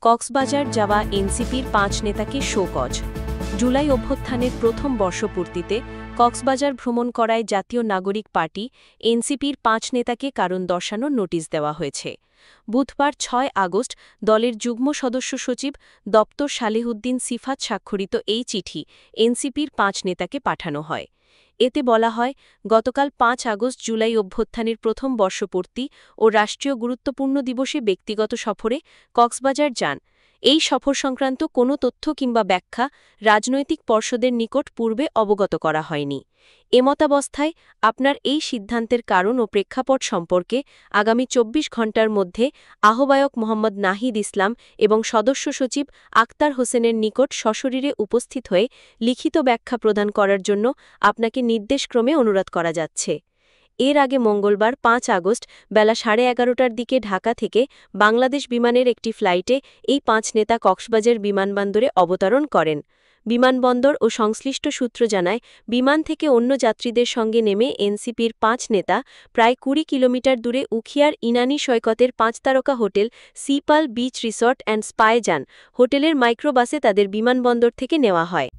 কক্সবাজার যাওয়া এনসিপির ৫ নেতাকে শোকজ। জুলাই অভ্যুত্থানের প্রথম বর্ষপূর্তিতে কক্সবাজার ভ্রমণ করায় জাতীয় নাগরিক পার্টি এনসিপির ৫ নেতাকে কারণ দর্শানোর নোটিশ দেওয়া হয়েছে। বুধবার ৬ আগস্ট দলের যুগ্ম সদস্য সচিব দপ্তর সালেহুদ্দিন সিফাত স্বাক্ষরিত এই চিঠি এনসিপির ৫ নেতাকে পাঠানো হয়। এতে বলা হয়, গতকাল ৫ আগস্ট জুলাই অভ্যুত্থানের প্রথম বর্ষপূর্তি ও রাষ্ট্রীয় গুরুত্বপূর্ণ দিবসে ব্যক্তিগত সফরে কক্সবাজার যান। এই সফর সংক্রান্ত কোনো তথ্য কিংবা ব্যাখ্যা রাজনৈতিক পর্ষদের নিকট পূর্বে অবগত করা হয়নি। এমতাবস্থায় আপনার এই সিদ্ধান্তের কারণ ও প্রেক্ষাপট সম্পর্কে আগামী ২৪ ঘণ্টার মধ্যে আহ্বায়ক মোহাম্মদ নাহিদ ইসলাম এবং সদস্য সচিব আক্তার হোসেনের নিকট সশরীরে উপস্থিত হয়ে লিখিত ব্যাখ্যা প্রদান করার জন্য আপনাকে নির্দেশক্রমে অনুরোধ করা যাচ্ছে। এর আগে মঙ্গলবার ৫ আগস্ট বেলা ১১:৩০টার দিকে ঢাকা থেকে বাংলাদেশ বিমানের একটি ফ্লাইটে এই ৫ নেতা কক্সবাজার বিমানবন্দরে অবতরণ করেন। বিমানবন্দর ও সংশ্লিষ্ট সূত্র জানায়, বিমান থেকে অন্য যাত্রীদের সঙ্গে নেমে এনসিপির ৫ নেতা প্রায় ২০ কিলোমিটার দূরে উখিয়ার ইনানী সৈকতের ৫ তারকা হোটেল সিপাল বিচ রিসর্ট অ্যান্ড স্পায় যান। হোটেলের মাইক্রোবাসে তাদের বিমানবন্দর থেকে নেওয়া হয়।